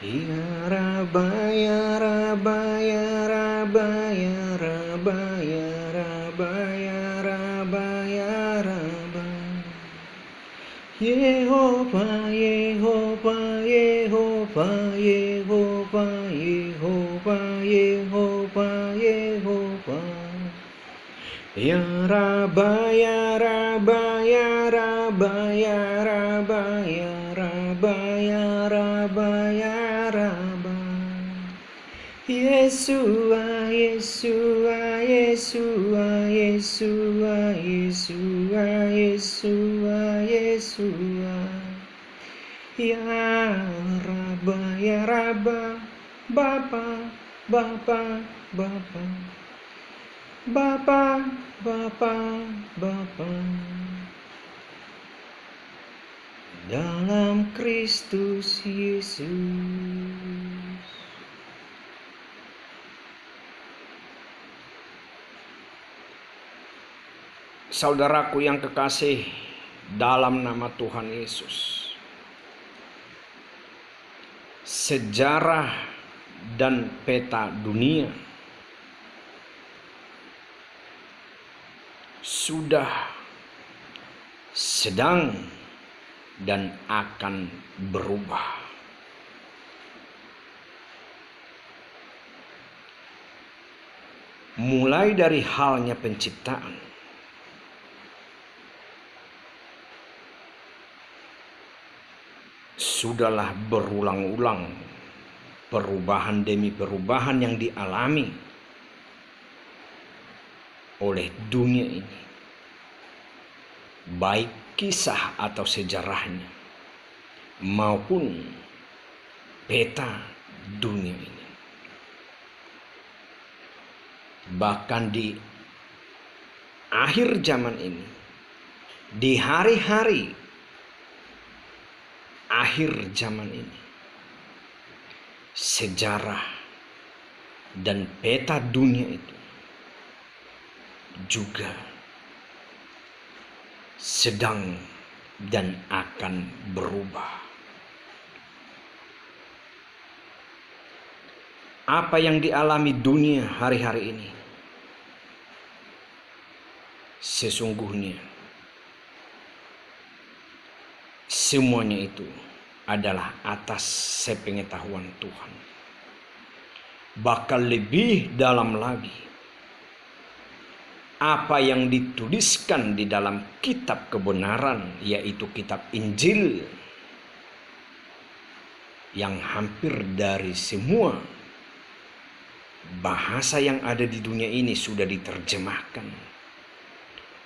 Ya Rabba, ya Rabba, ya Rabba, ya Rabba, ya Rabba, ya Rabba, ya Rabba. Yehovah, Yehovah, Yehovah, Yehovah, Yehovah, Yehovah, Yehovah. Ya Rabba, ya Rabba, ya Rabba, ya Rabba, ya Rabba, ya Rabba, ya Rabba. Yesua, Yesua, Yesua, Yesua, Yesua, Yesua, Yesua. Ya Rabba, ya Rabba, Bapa, Bapa, Bapa. Bapa, Bapa, Bapa. Dalam Kristus Yesus. Saudaraku yang kekasih dalam nama Tuhan Yesus, sejarah dan peta dunia sudah, sedang, dan akan berubah. Mulai dari halnya penciptaan, sudahlah berulang-ulang perubahan demi perubahan yang dialami oleh dunia ini, baik kisah atau sejarahnya maupun peta dunia ini. Bahkan di akhir zaman ini, di hari-hari akhir zaman ini, sejarah dan peta dunia itu juga sedang dan akan berubah. Apa yang dialami dunia hari-hari ini sesungguhnya semuanya itu adalah atas sepengetahuan Tuhan. Bahkan lebih dalam lagi, apa yang dituliskan di dalam kitab kebenaran, yaitu kitab Injil, yang hampir dari semua bahasa yang ada di dunia ini sudah diterjemahkan.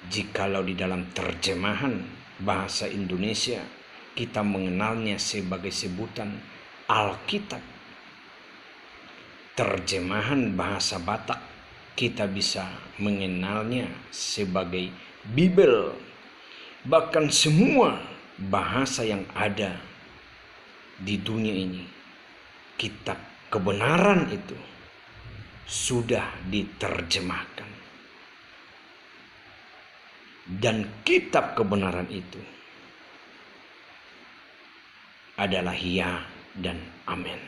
Jikalau di dalam terjemahan bahasa Indonesia kita mengenalnya sebagai sebutan Alkitab, terjemahan bahasa Batak kita bisa mengenalnya sebagai Bibel. Bahkan semua bahasa yang ada di dunia ini, kitab kebenaran itu sudah diterjemahkan. Dan kitab kebenaran itu adalah ya dan amin.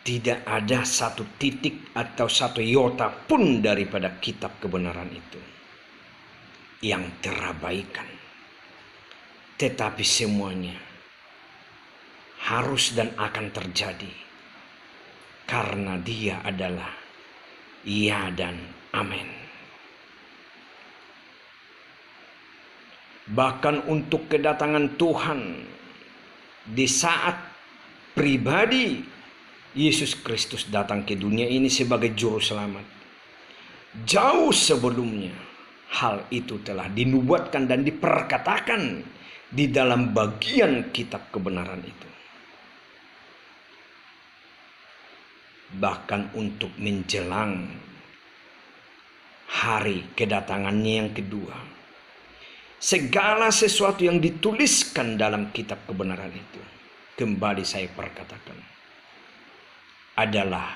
Tidak ada satu titik atau satu iota pun daripada kitab kebenaran itu yang terabaikan. Tetapi semuanya harus dan akan terjadi karena dia adalah ya dan amin. Bahkan untuk kedatangan Tuhan di saat pribadi Yesus Kristus datang ke dunia ini sebagai juru selamat, jauh sebelumnya hal itu telah dinubuatkan dan diperkatakan di dalam bagian kitab kebenaran itu. Bahkan untuk menjelang hari kedatangannya yang kedua, segala sesuatu yang dituliskan dalam kitab kebenaran itu, kembali saya perkatakan, adalah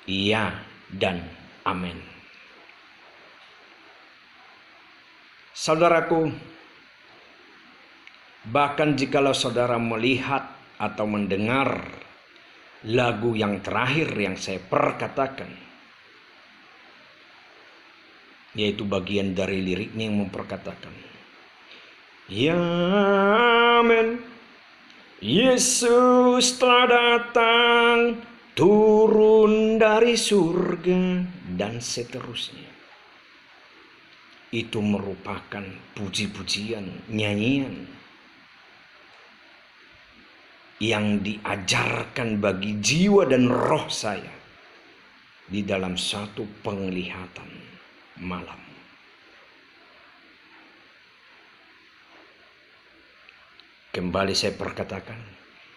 ya dan amin. Saudaraku, Bahkan jikalau saudara melihat atau mendengar lagu yang terakhir yang saya perkatakan, yaitu bagian dari liriknya yang memperkatakan, ya amen, Yesus telah datang, turun dari surga, dan seterusnya. Itu merupakan puji-pujian, nyanyian yang diajarkan bagi jiwa dan roh saya di dalam satu penglihatan malam. Kembali saya perkatakan,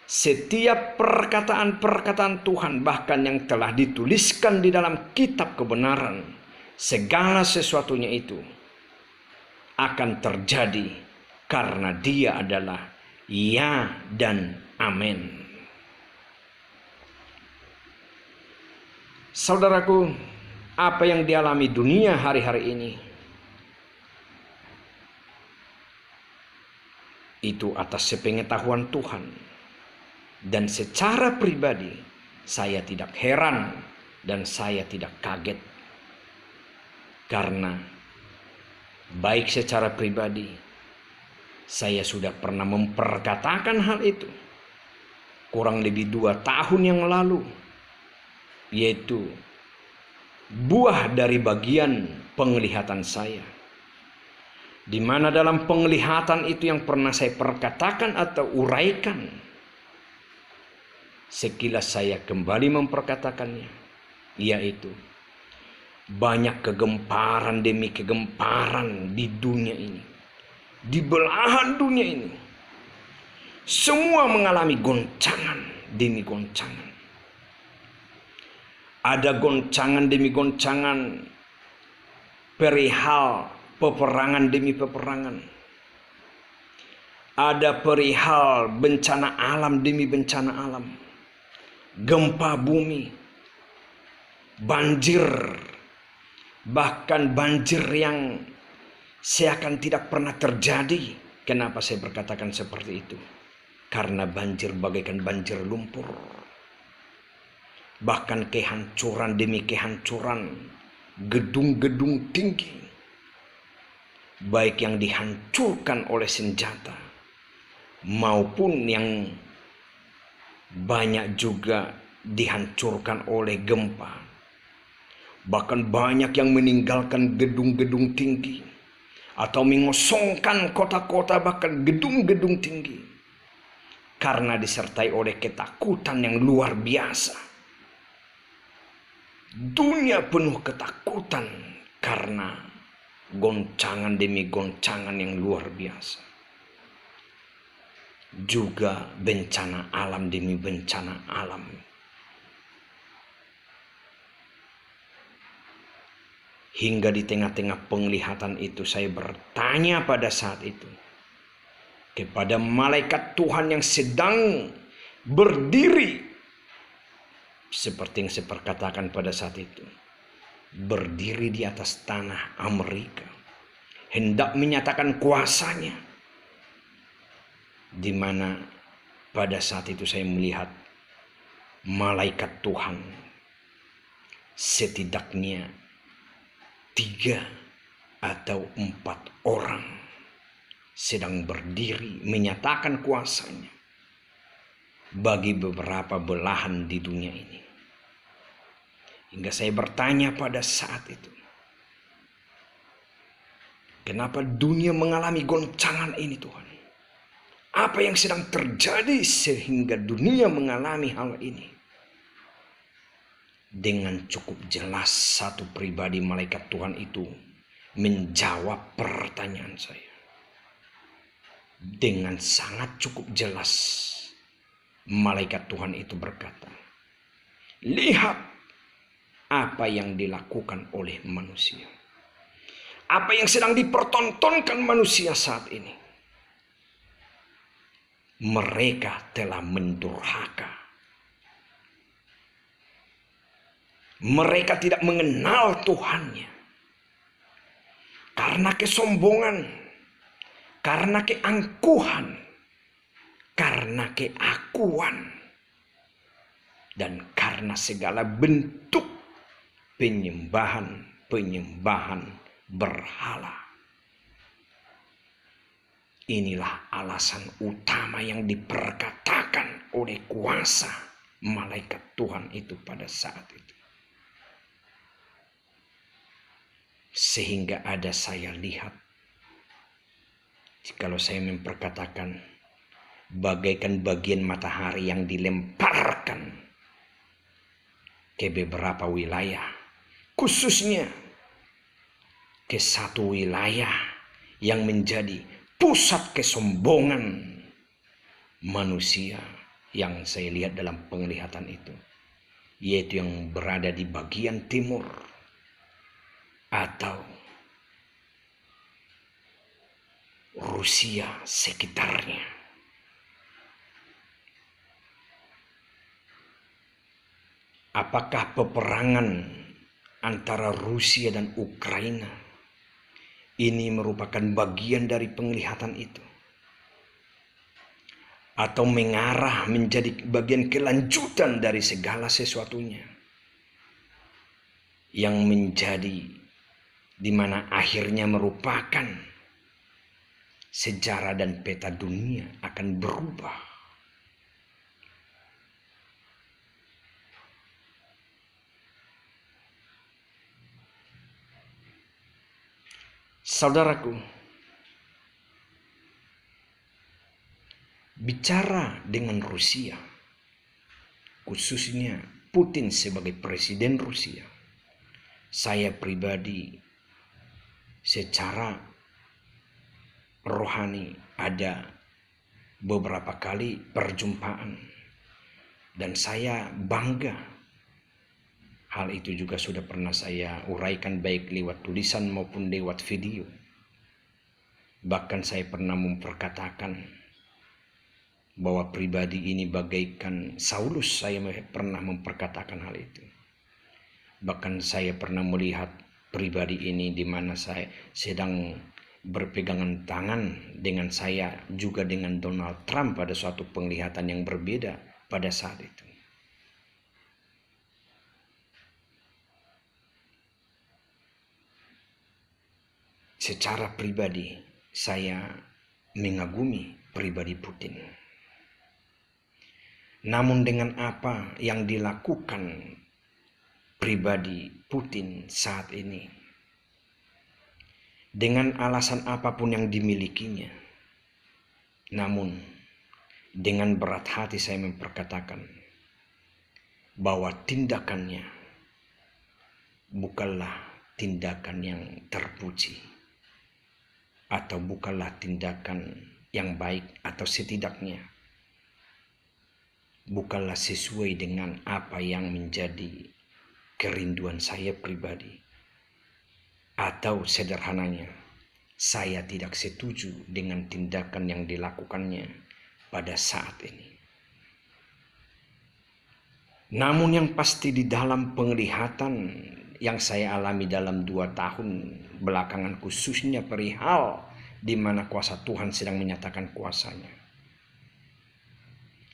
setiap perkataan-perkataan Tuhan, bahkan yang telah dituliskan di dalam kitab kebenaran, segala sesuatunya itu akan terjadi karena Dia adalah ya dan amin. Saudaraku, apa yang dialami dunia hari-hari ini itu atas sepengetahuan Tuhan. Dan secara pribadi saya tidak heran dan saya tidak kaget. Karena baik secara pribadi saya sudah pernah memperkatakan hal itu kurang lebih 2 tahun yang lalu, yaitu buah dari bagian penglihatan saya, di mana dalam penglihatan itu yang pernah saya perkatakan atau uraikan, sekilas saya kembali memperkatakannya, yaitu banyak kegemparan demi kegemparan di dunia ini, di belahan dunia ini. Semua mengalami goncangan demi goncangan. Ada goncangan demi goncangan perihal peperangan demi peperangan. Ada perihal bencana alam demi bencana alam. Gempa bumi, banjir, bahkan banjir yang seakan tidak pernah terjadi. Kenapa saya berkatakan seperti itu? Karena banjir bagaikan banjir lumpur. Bahkan kehancuran demi kehancuran gedung-gedung tinggi, baik yang dihancurkan oleh senjata maupun yang banyak juga dihancurkan oleh gempa. Bahkan banyak yang meninggalkan gedung-gedung tinggi atau mengosongkan kota-kota, bahkan gedung-gedung tinggi, karena disertai oleh ketakutan yang luar biasa. Dunia penuh ketakutan karena goncangan demi goncangan yang luar biasa. Juga bencana alam demi bencana alam. Hingga di tengah-tengah penglihatan itu saya bertanya pada saat itu kepada malaikat Tuhan yang sedang berdiri, seperti yang saya perkatakan pada saat itu, berdiri di atas tanah Amerika, hendak menyatakan kuasanya. Di mana pada saat itu saya melihat malaikat Tuhan setidaknya 3 atau 4 orang sedang berdiri menyatakan kuasanya bagi beberapa belahan di dunia ini. Hingga saya bertanya pada saat itu, kenapa dunia mengalami goncangan ini Tuhan? Apa yang sedang terjadi sehingga dunia mengalami hal ini? Dengan cukup jelas satu pribadi malaikat Tuhan itu menjawab pertanyaan saya. Dengan sangat cukup jelas malaikat Tuhan itu berkata, lihat apa yang dilakukan oleh manusia. Apa yang sedang dipertontonkan manusia saat ini. Mereka telah mendurhaka. Mereka tidak mengenal Tuhannya. Karena kesombongan, karena keangkuhan, karena keakuan dan karena segala bentuk penyembahan berhala. Inilah alasan utama yang diperkatakan oleh kuasa malaikat Tuhan itu pada saat itu. Sehingga ada saya lihat, kalau saya memperkatakan bagaikan bagian matahari yang dilemparkan ke beberapa wilayah, khususnya ke satu wilayah yang menjadi pusat kesombongan manusia yang saya lihat dalam penglihatan itu, yaitu yang berada di bagian timur atau Rusia sekitarnya. Apakah peperangan antara Rusia dan Ukraina ini merupakan bagian dari penglihatan itu, atau mengarah menjadi bagian kelanjutan dari segala sesuatunya, yang menjadi di mana akhirnya merupakan sejarah dan peta dunia akan berubah. Saudaraku, bicara dengan Rusia, khususnya Putin sebagai presiden Rusia, saya pribadi secara rohani ada beberapa kali perjumpaan dan saya bangga. Hal itu juga sudah pernah saya uraikan baik lewat tulisan maupun lewat video. Bahkan saya pernah memperkatakan bahwa pribadi ini bagaikan Saulus. Saya pernah memperkatakan hal itu. Bahkan saya pernah melihat pribadi ini di mana saya sedang berpegangan tangan dengan saya juga dengan Donald Trump pada suatu penglihatan yang berbeda pada saat itu. Secara pribadi saya mengagumi pribadi Putin. Namun dengan apa yang dilakukan pribadi Putin saat ini, dengan alasan apapun yang dimilikinya, namun dengan berat hati saya memperkatakan bahwa tindakannya bukanlah tindakan yang terpuji, atau bukanlah tindakan yang baik, atau setidaknya bukanlah sesuai dengan apa yang menjadi kerinduan saya pribadi, atau sederhananya saya tidak setuju dengan tindakan yang dilakukannya pada saat ini. Namun yang pasti di dalam penglihatan yang saya alami dalam 2 tahun belakangan, khususnya perihal di mana kuasa Tuhan sedang menyatakan kuasanya,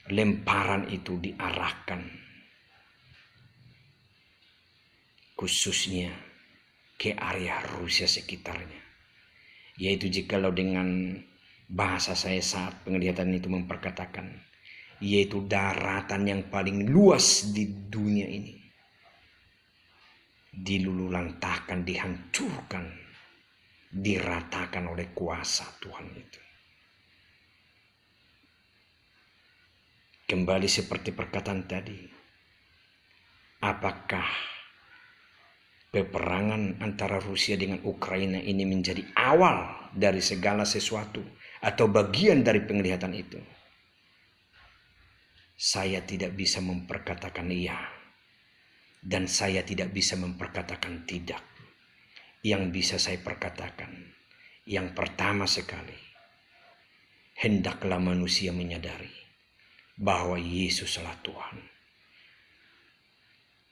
lemparan itu diarahkan khususnya ke area Rusia sekitarnya. Yaitu jikalau dengan bahasa saya saat penglihatan itu memperkatakan, yaitu daratan yang paling luas di dunia ini dilululantahkan, dihancurkan, diratakan oleh kuasa Tuhan itu. Kembali seperti perkataan tadi, apakah peperangan antara Rusia dengan Ukraina ini menjadi awal dari segala sesuatu atau bagian dari penglihatan itu? Saya tidak bisa memperkatakan iya, dan saya tidak bisa memperkatakan tidak. Yang bisa saya perkatakan, yang pertama sekali, hendaklah manusia menyadari bahwa Yesuslah Tuhan.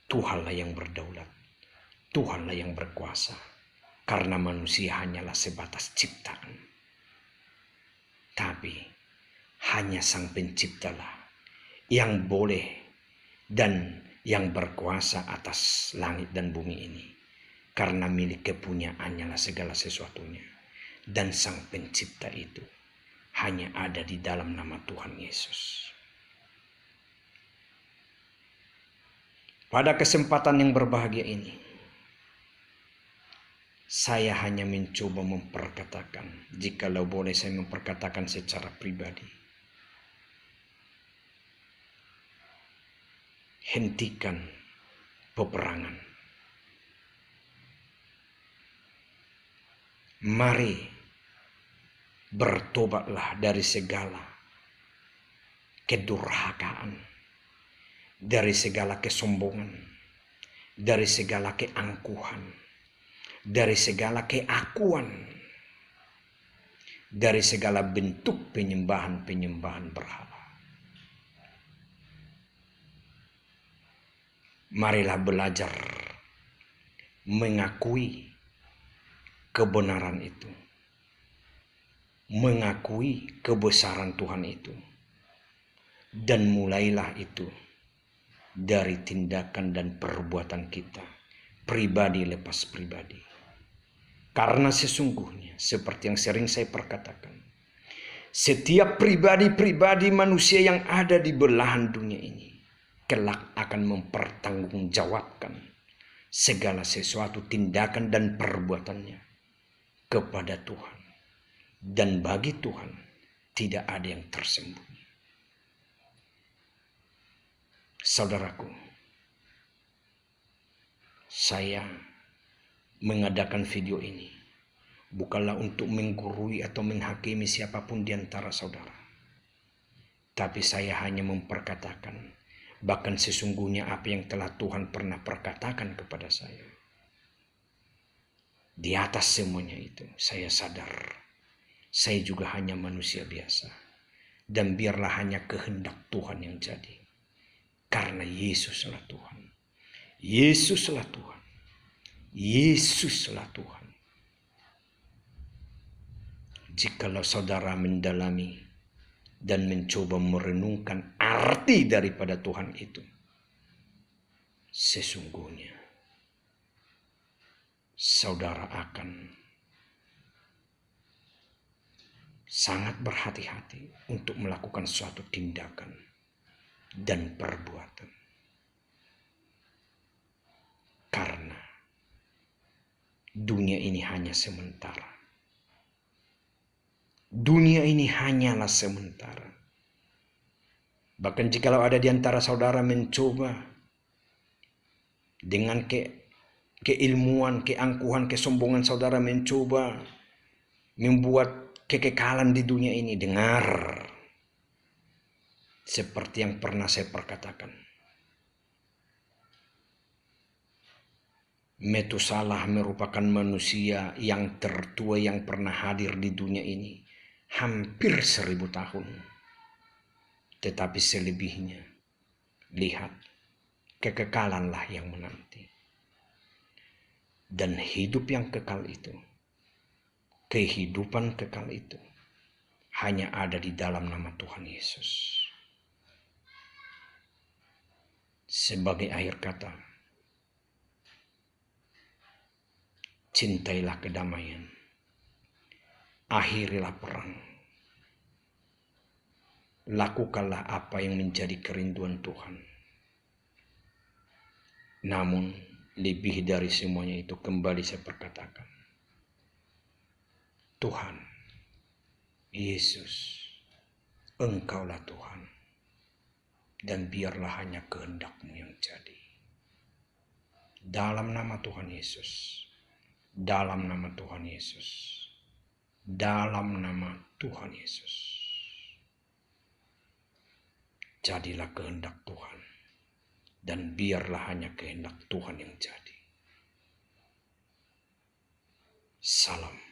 Tuhanlah yang berdaulat, Tuhanlah yang berkuasa, karena manusia hanyalah sebatas ciptaan. Tapi hanya Sang Penciptalah yang boleh dan yang berkuasa atas langit dan bumi ini. Karena milik kepunyaannya lah segala sesuatunya. Dan Sang Pencipta itu hanya ada di dalam nama Tuhan Yesus. Pada kesempatan yang berbahagia ini, saya hanya mencoba memperkatakan, jikalau boleh saya memperkatakan secara pribadi, hentikan peperangan. Mari bertobatlah dari segala kedurhakaan, dari segala kesombongan, dari segala keangkuhan, dari segala keakuan, dari segala bentuk penyembahan-penyembahan berhala. Marilah belajar mengakui kebenaran itu, mengakui kebesaran Tuhan itu, dan mulailah itu dari tindakan dan perbuatan kita, pribadi lepas pribadi. Karena sesungguhnya, seperti yang sering saya perkatakan, setiap pribadi-pribadi manusia yang ada di belahan dunia ini kelak akan mempertanggungjawabkan segala sesuatu tindakan dan perbuatannya kepada Tuhan. Dan bagi Tuhan tidak ada yang tersembunyi. Saudaraku, saya mengadakan video ini bukanlah untuk menggurui atau menghakimi siapapun di antara saudara. Tapi saya hanya memperkatakan, bahkan sesungguhnya apa yang telah Tuhan pernah perkatakan kepada saya. Di atas semuanya itu, saya sadar saya juga hanya manusia biasa. Dan biarlah hanya kehendak Tuhan yang jadi. Karena Yesuslah Tuhan. Yesuslah Tuhan. Yesuslah Tuhan. Jikalau saudara mendalami dan mencoba merenungkan arti daripada Tuhan itu, sesungguhnya saudara akan sangat berhati-hati untuk melakukan suatu tindakan dan perbuatan. Karena dunia ini hanya sementara. Dunia ini hanyalah sementara. Bahkan jikalau ada di antara saudara mencoba dengan keilmuan, keangkuhan, kesombongan saudara mencoba membuat kekekalan di dunia ini, dengar seperti yang pernah saya perkatakan. Metusalah merupakan manusia yang tertua yang pernah hadir di dunia ini hampir 1000 tahun. Tetapi selebihnya, lihat, kekekalanlah yang menanti. Dan hidup yang kekal itu, kehidupan kekal itu hanya ada di dalam nama Tuhan Yesus. Sebagai akhir kata, cintailah kedamaian, akhirilah perang, lakukanlah apa yang menjadi kerinduan Tuhan. Namun lebih dari semuanya itu, kembali saya perkatakan, Tuhan Yesus, Engkaulah Tuhan, dan biarlah hanya kehendak-Mu yang jadi. Dalam nama Tuhan Yesus, dalam nama Tuhan Yesus, dalam nama Tuhan Yesus, jadilah kehendak Tuhan, dan biarlah hanya kehendak Tuhan yang jadi. Salam.